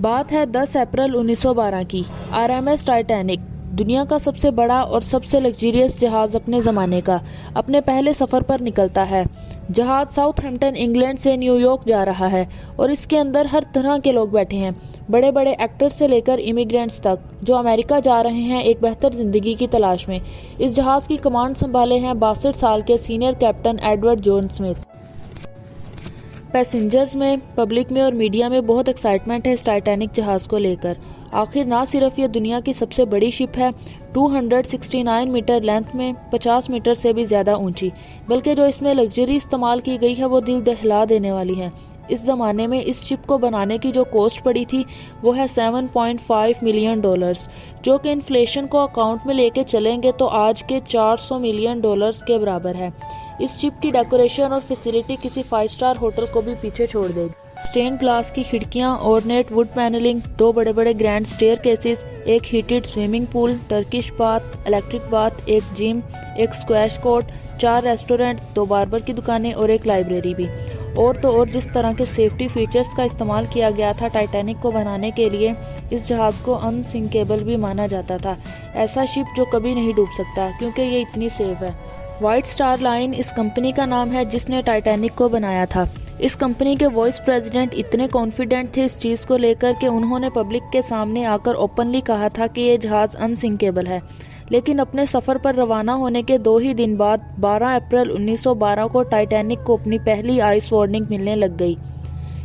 बात है 10 अप्रैल 1912 की। आरएमएस टाइटैनिक दुनिया का सबसे बड़ा और सबसे लग्जरियस जहाज़ अपने ज़माने का अपने पहले सफ़र पर निकलता है। जहाज़ साउथहैम्पटन इंग्लैंड से न्यूयॉर्क जा रहा है और इसके अंदर हर तरह के लोग बैठे हैं, बड़े बड़े एक्टर्स से लेकर इमिग्रेंट्स तक, जो अमेरिका जा रहे हैं एक बेहतर ज़िंदगी की तलाश में। इस जहाज़ की कमांड संभाले हैं 62 साल के senior captain Edward John Smith. Passengers में, पब्लिक में और मीडिया में बहुत एक्साइटमेंट है इस टाइटैनिक जहाज़ को लेकर। आखिर ना सिर्फ ये दुनिया की सबसे बड़ी शिप है, 269 मीटर लेंथ में 50 मीटर से भी ज़्यादा ऊंची, बल्कि जो इसमें लग्जरी इस्तेमाल की गई है वो दिल दहला देने वाली है। इस ज़माने में इस शिप को बनाने की जो कॉस्ट पड़ी थी वो है $7.5 मिलियन, जो कि इन्फ्लेशन को अकाउंट में लेके चलेंगे तो आज के $400 मिलियन के बराबर है। इस शिप की डेकोरेशन और फैसिलिटी किसी 5 स्टार होटल को भी पीछे छोड़ देगी। स्टेन ग्लास की खिड़कियां, ऑर्नेट वुड पैनलिंग, 2 बड़े बड़े ग्रैंड स्टेयर केसेस, एक heated swimming pool, Turkish bath, electric bath, एक जिम, एक स्क्वैश कोर्ट, 4 रेस्टोरेंट, 2 बार्बर की दुकानें और एक लाइब्रेरी भी। और तो और जिस तरह के सेफ्टी फीचर्स का इस्तेमाल किया गया था टाइटैनिक को बनाने के लिए, इस जहाज़ को अनसिंकेबल भी माना जाता था। ऐसा शिप जो कभी नहीं डूब सकता क्योंकि ये इतनी सेफ है। व्हाइट स्टार लाइन इस कंपनी का नाम है जिसने टाइटैनिक को बनाया था। इस कंपनी के वाइस प्रेसिडेंट इतने कॉन्फिडेंट थे इस चीज़ को लेकर कि उन्होंने पब्लिक के सामने आकर ओपनली कहा था कि ये जहाज़ अनसिंकेबल है। लेकिन अपने सफ़र पर रवाना होने के 2 ही दिन बाद 12 अप्रैल 1912 को टाइटैनिक को अपनी पहली आइस वार्निंग मिलने लग गई।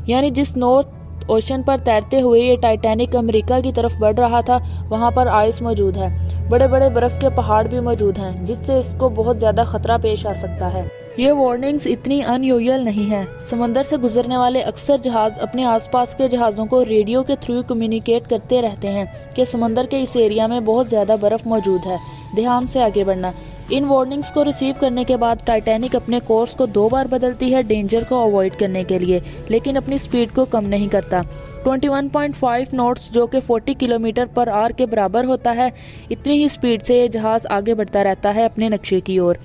यानी जिस नॉर्थ ओशन पर तैरते हुए ये टाइटैनिक अमेरिका की तरफ बढ़ रहा था, वहाँ पर आइस मौजूद है, बड़े बड़े बर्फ़ के पहाड़ भी मौजूद हैं, जिससे इसको बहुत ज़्यादा खतरा पेश आ सकता है। ये वार्निंग्स इतनी अनयूजुअल नहीं है। समंदर से गुजरने वाले अक्सर जहाज़ अपने आसपास के जहाज़ों को रेडियो के थ्रू कम्युनिकेट करते रहते हैं कि समंदर के इस एरिया में बहुत ज़्यादा बर्फ़ मौजूद है, ध्यान से आगे बढ़ना। इन वार्निंग्स को रिसीव करने के बाद टाइटैनिक अपने कोर्स को 2 बार बदलती है डेंजर को अवॉइड करने के लिए, लेकिन अपनी स्पीड को कम नहीं करता। 21.5 नॉट्स जो कि 40 किलोमीटर पर आवर के बराबर होता है, इतनी ही स्पीड से ये जहाज़ आगे बढ़ता रहता है अपने नक्शे की ओर।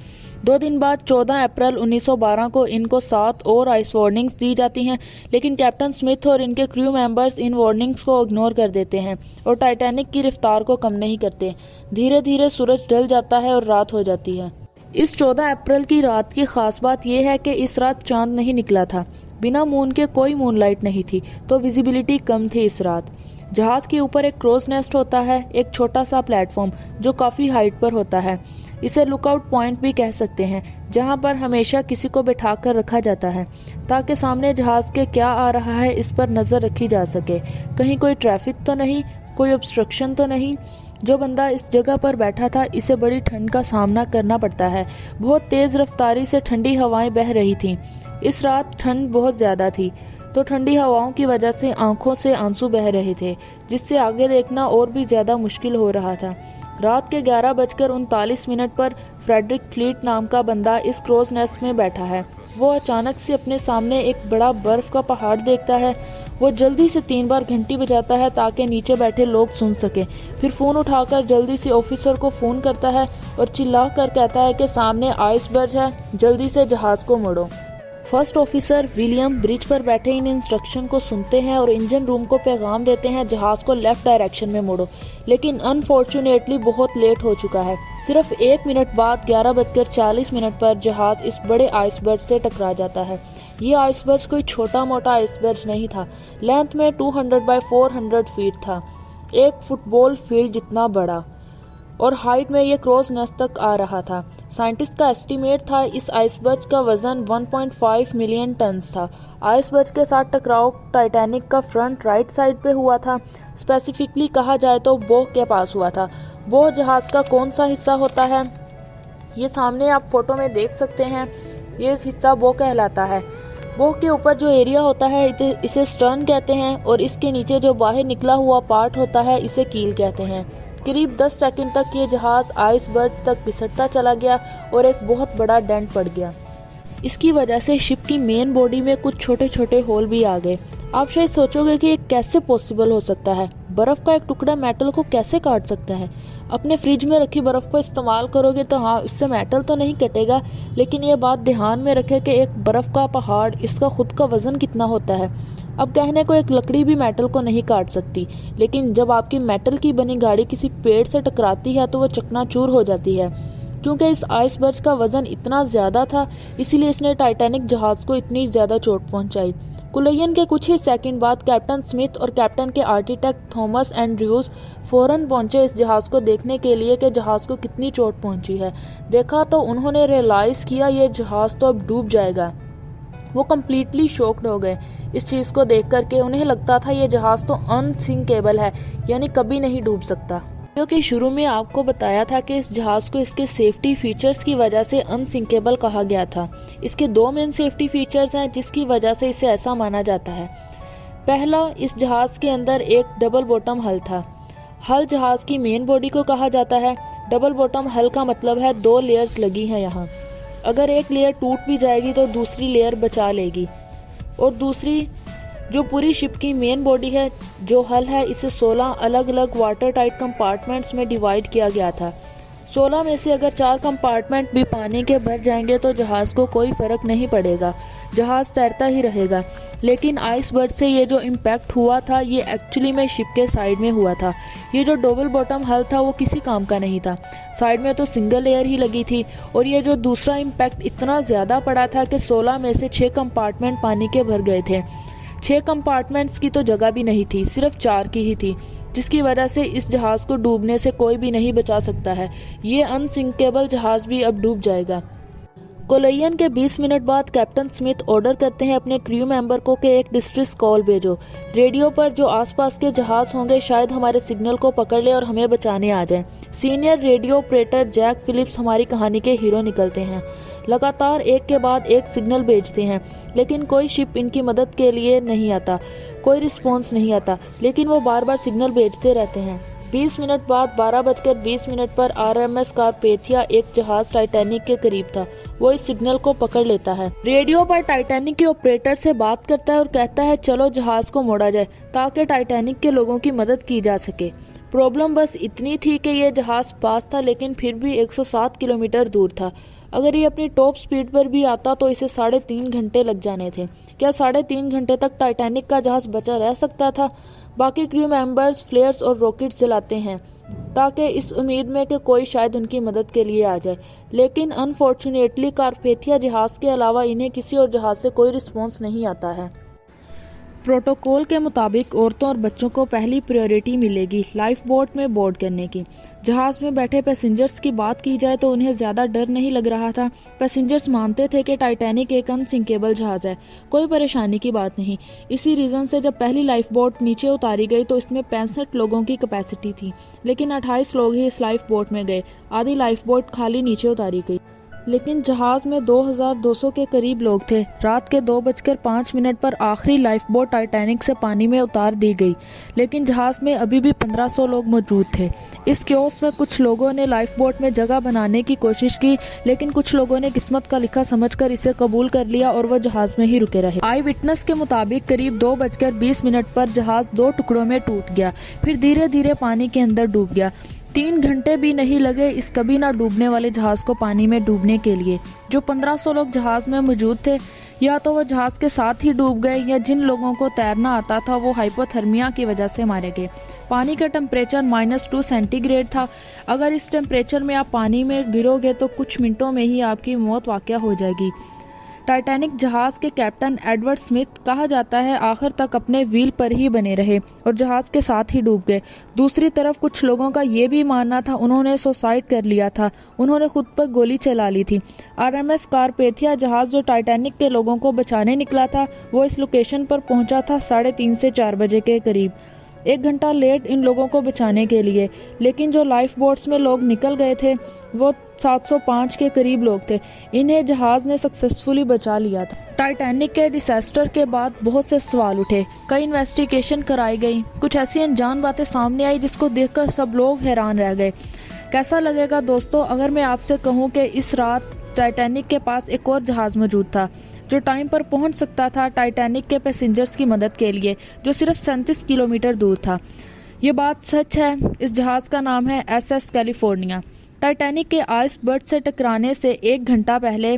2 दिन बाद 14 अप्रैल 1912 को इनको 7 और आइस वार्निंग्स दी जाती हैं, लेकिन कैप्टन स्मिथ और इनके क्रू मेंबर्स इन वार्निंग्स को इग्नोर कर देते हैं और टाइटैनिक की रफ्तार को कम नहीं करते। धीरे धीरे सूरज ढल जाता है और रात हो जाती है। इस 14 अप्रैल की रात की खास बात यह है कि इस रात चांद नहीं निकला था। बिना मून के कोई मूनलाइट नहीं थी, तो विजिबिलिटी कम थी इस रात। जहाज़ के ऊपर एक क्रोज नेस्ट होता है, एक छोटा सा प्लेटफॉर्म जो काफ़ी हाइट पर होता है। इसे लुकआउट पॉइंट भी कह सकते हैं, जहां पर हमेशा किसी को बिठाकर रखा जाता है ताकि सामने जहाज़ के क्या आ रहा है इस पर नज़र रखी जा सके। कहीं कोई ट्रैफिक तो नहीं, कोई ऑब्स्ट्रक्शन तो नहीं। जो बंदा इस जगह पर बैठा था, इसे बड़ी ठंड का सामना करना पड़ता है। बहुत तेज़ रफ्तारी से ठंडी हवाएं बह रही थीं। इस रात ठंड बहुत ज़्यादा थी, तो ठंडी हवाओं की वजह से आंखों से आंसू बह रहे थे, जिससे आगे देखना और भी ज़्यादा मुश्किल हो रहा था। रात के 11:39 पर फ्रेडरिक फ्लीट नाम का बंदा इस क्रोज नेस्ट में बैठा है। वो अचानक से अपने सामने एक बड़ा बर्फ का पहाड़ देखता है। वो जल्दी से 3 बार घंटी बजाता है ताकि नीचे बैठे लोग सुन सके। फिर फ़ोन उठाकर जल्दी से ऑफिसर को फ़ोन करता है और चिल्ला कर कहता है कि सामने आइसबर्ग है, जल्दी से जहाज़ को मोड़ो। फर्स्ट ऑफिसर विलियम ब्रिज पर बैठे इन इंस्ट्रक्शन को सुनते हैं और इंजन रूम को पैगाम देते हैं जहाज़ को लेफ्ट डायरेक्शन में मोड़ो, लेकिन अनफॉर्चुनेटली बहुत लेट हो चुका है। सिर्फ 1 मिनट बाद 11:40 पर जहाज़ इस बड़े आइसबर्ग से टकरा जाता है। ये आइसबर्ग कोई छोटा मोटा आइसबर्ग नहीं था, लेंथ में 200 बाय 400 फीट था, एक फुटबॉल फील्ड जितना बड़ा, और हाइट में ये क्रॉस नेस्ट तक आ रहा था। साइंटिस्ट का एस्टीमेट था इस आइसबर्ग का वजन 1.5 मिलियन टन्स था। आइसबर्ग के साथ टकराव टाइटैनिक का फ्रंट राइट साइड पे हुआ था। स्पेसिफिकली कहा जाए तो बोह के पास हुआ था। बोह जहाज़ का कौन सा हिस्सा होता है, ये सामने आप फोटो में देख सकते हैं। ये हिस्सा बोह कहलाता है। बोह के ऊपर जो एरिया होता है इसे स्टर्न कहते हैं, और इसके नीचे जो बाहर निकला हुआ पार्ट होता है इसे कील कहते हैं। करीब 10 सेकंड तक ये जहाज़ आइसबर्ग तक घिसटता चला गया और एक बहुत बड़ा डेंट पड़ गया। इसकी वजह से शिप की मेन बॉडी में कुछ छोटे छोटे होल भी आ गए। आप शायद सोचोगे कि ये कैसे पॉसिबल हो सकता है, बर्फ़ का एक टुकड़ा मेटल को कैसे काट सकता है। अपने फ्रिज में रखी बर्फ़ को इस्तेमाल करोगे तो हाँ, उससे मेटल तो नहीं कटेगा, लेकिन ये बात ध्यान में रखें कि एक बर्फ़ का पहाड़, इसका खुद का वज़न कितना होता है। अब कहने को एक लकड़ी भी मेटल को नहीं काट सकती, लेकिन जब आपकी मेटल की बनी गाड़ी किसी पेड़ से टकराती है तो वो चकनाचूर हो जाती है। क्योंकि इस आइसबर्ग का वजन इतना ज़्यादा था, इसीलिए इसने टाइटैनिक जहाज़ को इतनी ज़्यादा चोट पहुंचाई। कुलैयन के कुछ ही सेकंड बाद कैप्टन स्मिथ और कैप्टन के आर्किटेक्ट थॉमस एंड्रयूज फौरन पहुंचे इस जहाज़ को देखने के लिए कि जहाज़ को कितनी चोट पहुंची है। देखा तो उन्होंने रियलाइज़ किया ये जहाज़ तो अब डूब जाएगा। वो कम्प्लीटली शॉक्ड हो गए इस चीज़ को देख कर के। उन्हें लगता था ये जहाज़ तो अनसिंकेबल है, यानी कभी नहीं डूब सकता। क्योंकि शुरू में आपको बताया था कि इस जहाज़ को इसके सेफ्टी फीचर्स की वजह से अनसिंकेबल कहा गया था। इसके दो मेन सेफ्टी फीचर्स हैं जिसकी वजह से इसे ऐसा माना जाता है। पहला, इस जहाज़ के अंदर एक डबल बॉटम हल था। हल जहाज़ की मेन बॉडी को कहा जाता है। डबल बॉटम हल का मतलब है 2 लेयर्स लगी हैं यहाँ। अगर एक लेयर टूट भी जाएगी तो दूसरी लेयर बचा लेगी। और दूसरी जो पूरी शिप की मेन बॉडी है, जो हल है, इसे 16 अलग अलग वाटर टाइट कंपार्टमेंट्स में डिवाइड किया गया था। 16 में से अगर 4 कंपार्टमेंट भी पानी के भर जाएंगे तो जहाज़ को कोई फ़र्क नहीं पड़ेगा, जहाज़ तैरता ही रहेगा। लेकिन आइसबर्ग से ये जो इम्पैक्ट हुआ था ये एक्चुअली में शिप के साइड में हुआ था। ये जो डबल बॉटम हल था वो किसी काम का नहीं था, साइड में तो सिंगल लेयर ही लगी थी। और ये जो दूसरा इम्पैक्ट इतना ज़्यादा पड़ा था कि 16 में से 6 कंपार्टमेंट पानी के भर गए थे। 6 कंपार्टमेंट्स की तो जगह भी नहीं थी, सिर्फ 4 की ही थी, जिसकी वजह से इस जहाज़ को डूबने से कोई भी नहीं बचा सकता है। ये अनसिंकेबल जहाज़ भी अब डूब जाएगा। कोलैयन के 20 मिनट बाद कैप्टन स्मिथ ऑर्डर करते हैं अपने क्रू मेंबर को कि एक डिस्ट्रेस कॉल भेजो। रेडियो पर जो आसपास के जहाज़ होंगे शायद हमारे सिग्नल को पकड़ ले और हमें बचाने आ जाए। Senior radio operator Jack Phillips हमारी कहानी के हीरो निकलते हैं। लगातार एक के बाद एक सिग्नल भेजते हैं, लेकिन कोई शिप इनकी मदद के लिए नहीं आता, कोई रिस्पॉन्स नहीं आता, लेकिन वो बार बार सिग्नल भेजते रहते हैं। 20 मिनट बाद 12:20 पर आरएमएस कारपेथिया, एक जहाज टाइटैनिक के करीब था, वो इस सिग्नल को पकड़ लेता है। रेडियो पर टाइटैनिक के ऑपरेटर से बात करता है और कहता है चलो जहाज को मोड़ा जाए ताकि टाइटैनिक के लोगों की मदद की जा सके। प्रॉब्लम बस इतनी थी कि ये जहाज पास था लेकिन फिर भी 107 किलोमीटर दूर था। अगर ये अपनी टॉप स्पीड पर भी आता तो इसे 3.5 घंटे लग जाने थे। क्या 3.5 घंटे तक टाइटैनिक का जहाज बचा रह सकता था? बाकी क्रू मेंबर्स फ्लेयर्स और रॉकेट्स जलाते हैं ताकि इस उम्मीद में कि कोई शायद उनकी मदद के लिए आ जाए, लेकिन अनफॉर्चुनेटली कारपेथिया जहाज के अलावा इन्हें किसी और जहाज से कोई रिस्पॉन्स नहीं आता है। प्रोटोकॉल के मुताबिक औरतों और बच्चों को पहली प्रायोरिटी मिलेगी लाइफ बोट में बोर्ड करने की। जहाज़ में बैठे पैसेंजर्स की बात की जाए तो उन्हें ज़्यादा डर नहीं लग रहा था। पैसेंजर्स मानते थे कि टाइटैनिक एक अनसिंकेबल जहाज़ है, कोई परेशानी की बात नहीं। इसी रीज़न से जब पहली लाइफ बोट नीचे उतारी गई तो इसमें 65 लोगों की कैपेसिटी थी, लेकिन 28 लोग ही इस लाइफ बोट में गए। आधी लाइफ बोट खाली नीचे उतारी गई, लेकिन जहाज़ में 2200 के करीब लोग थे। रात के 2:05 पर आखिरी लाइफ बोट टाइटैनिक से पानी में उतार दी गई, लेकिन जहाज़ में अभी भी 1500 लोग मौजूद थे। इस क्योस में कुछ लोगों ने लाइफ बोट में जगह बनाने की कोशिश की, लेकिन कुछ लोगों ने किस्मत का लिखा समझकर इसे कबूल कर लिया और वह जहाज़ में ही रुके रहे। आई विटनेस के मुताबिक करीब 2:20 पर जहाज़ 2 टुकड़ों में टूट गया, फिर धीरे धीरे पानी के अंदर डूब गया। 3 घंटे भी नहीं लगे इस कभी ना डूबने वाले जहाज़ को पानी में डूबने के लिए। जो 1500 लोग जहाज़ में मौजूद थे या तो वो जहाज़ के साथ ही डूब गए या जिन लोगों को तैरना आता था वो हाइपोथर्मिया की वजह से मारे गए। पानी का टेम्परेचर -2 सेंटीग्रेड था। अगर इस टेम्परेचर में आप पानी में गिरोगे तो कुछ मिनटों में ही आपकी मौत वाक़या हो जाएगी। टाइटैनिक जहाज़ के कैप्टन एडवर्ड स्मिथ कहा जाता है आखिर तक अपने व्हील पर ही बने रहे और जहाज़ के साथ ही डूब गए। दूसरी तरफ कुछ लोगों का ये भी मानना था उन्होंने सुसाइड कर लिया था, उन्होंने खुद पर गोली चला ली थी। आरएमएस कारपेथिया जहाज़ जो टाइटैनिक के लोगों को बचाने निकला था वो इस लोकेशन पर पहुंचा था 3:30 से 4 बजे के करीब, 1 घंटा लेट इन लोगों को बचाने के लिए। लेकिन जो लाइफ बोट्स में लोग निकल गए थे वो 705 के करीब लोग थे। इन्हें जहाज़ ने सक्सेसफुली बचा लिया था। टाइटैनिक के डिसास्टर के बाद बहुत से सवाल उठे, कई इन्वेस्टिगेशन कराई गई, कुछ ऐसी अनजान बातें सामने आई जिसको देखकर सब लोग हैरान रह गए। कैसा लगेगा दोस्तों अगर मैं आपसे कहूँ कि इस रात टाइटैनिक के पास एक और जहाज़ मौजूद था जो टाइम पर पहुंच सकता था टाइटैनिक के पैसेंजर्स की मदद के लिए, जो सिर्फ 37 किलोमीटर दूर था। ये बात सच है। इस जहाज़ का नाम है SS कैलिफोर्निया। टाइटैनिक के आइसबर्ग से टकराने से 1 घंटा पहले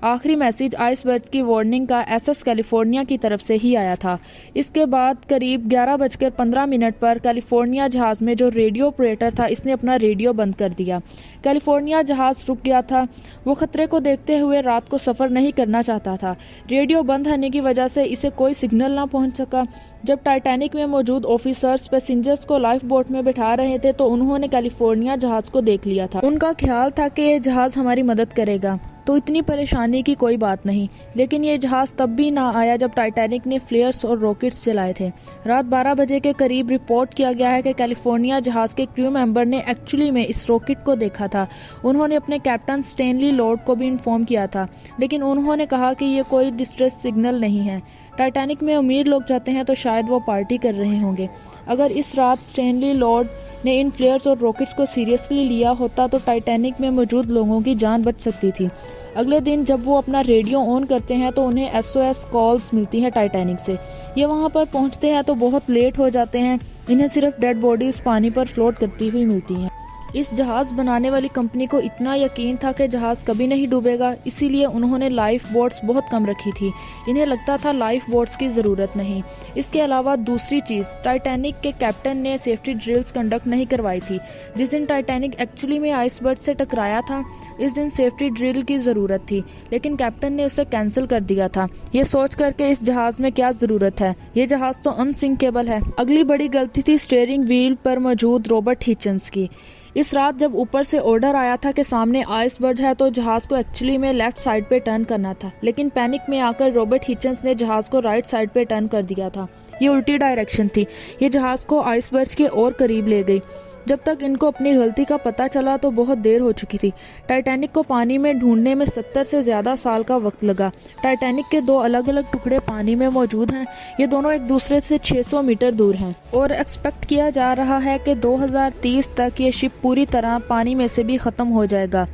आखिरी मैसेज आइसबर्ग की वार्निंग का एसएस कैलिफोर्निया की तरफ से ही आया था। इसके बाद करीब 11:15 पर कैलिफोर्निया जहाज़ में जो रेडियो ऑपरेटर था इसने अपना रेडियो बंद कर दिया। कैलिफोर्निया जहाज़ रुक गया था। वो खतरे को देखते हुए रात को सफ़र नहीं करना चाहता था। रेडियो बंद होने की वजह से इसे कोई सिग्नल ना पहुंच सका। जब टाइटैनिक में मौजूद ऑफिसर्स पैसेंजर्स को लाइफ बोट में बिठा रहे थे तो उन्होंने कैलिफोर्निया जहाज़ को देख लिया था। उनका ख्याल था कि ये जहाज़ हमारी मदद करेगा, तो इतनी परेशानी की कोई बात नहीं। लेकिन ये जहाज़ तब भी ना आया जब टाइटैनिक ने फ्लेयर्स और रॉकेट्स चलाए थे। रात 12 बजे के करीब रिपोर्ट किया गया है कि कैलिफोर्निया जहाज़ के क्रू मेंबर ने एक्चुअली में इस रॉकेट को देखा था। उन्होंने अपने कैप्टन स्टैनली लॉर्ड को भी इन्फॉर्म किया था, लेकिन उन्होंने कहा कि ये कोई डिस्ट्रेस सिग्नल नहीं है। टाइटैनिक में अमीर लोग जाते हैं तो शायद वो पार्टी कर रहे होंगे। अगर इस रात स्टैनली लॉर्ड ने इन फ्लेयर्स और रॉकेट्स को सीरियसली लिया होता तो टाइटैनिक में मौजूद लोगों की जान बच सकती थी। अगले दिन जब वो अपना रेडियो ऑन करते हैं तो उन्हें SOS कॉल्स मिलती हैं टाइटैनिक से। ये वहाँ पर पहुँचते हैं तो बहुत लेट हो जाते हैं। इन्हें सिर्फ डेड बॉडीज पानी पर फ्लोट करती हुई मिलती हैं। इस जहाज़ बनाने वाली कंपनी को इतना यकीन था कि जहाज़ कभी नहीं डूबेगा, इसीलिए उन्होंने लाइफ बोट्स बहुत कम रखी थी। इन्हें लगता था लाइफ बोट्स की ज़रूरत नहीं। इसके अलावा दूसरी चीज़, टाइटैनिक के कैप्टन ने सेफ्टी ड्रिल्स कंडक्ट नहीं करवाई थी। जिस दिन टाइटैनिक एक्चुअली में आइसबर्ग से टकराया था इस दिन सेफ्टी ड्रिल की ज़रूरत थी, लेकिन कैप्टन ने उसे कैंसिल कर दिया था, ये सोच कर के इस जहाज़ में क्या ज़रूरत है, ये जहाज़ तो अनसिंकेबल है। अगली बड़ी गलती थी स्टीयरिंग व्हील पर मौजूद रॉबर्ट हिचन्स की। इस रात जब ऊपर से ऑर्डर आया था कि सामने आइसबर्ग है तो जहाज़ को एक्चुअली में लेफ्ट साइड पे टर्न करना था, लेकिन पैनिक में आकर रॉबर्ट हिचन्स ने जहाज़ को राइट साइड पे टर्न कर दिया था। ये उल्टी डायरेक्शन थी। ये जहाज़ को आइसबर्ग के और करीब ले गई। जब तक इनको अपनी गलती का पता चला तो बहुत देर हो चुकी थी। टाइटैनिक को पानी में ढूंढने में 70 से ज़्यादा साल का वक्त लगा। टाइटैनिक के 2 अलग अलग टुकड़े पानी में मौजूद हैं। ये दोनों एक दूसरे से 600 मीटर दूर हैं और एक्सपेक्ट किया जा रहा है कि 2030 तक ये शिप पूरी तरह पानी में से भी ख़त्म हो जाएगा।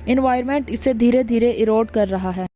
एनवायरनमेंट इसे धीरे धीरे इरोड कर रहा है।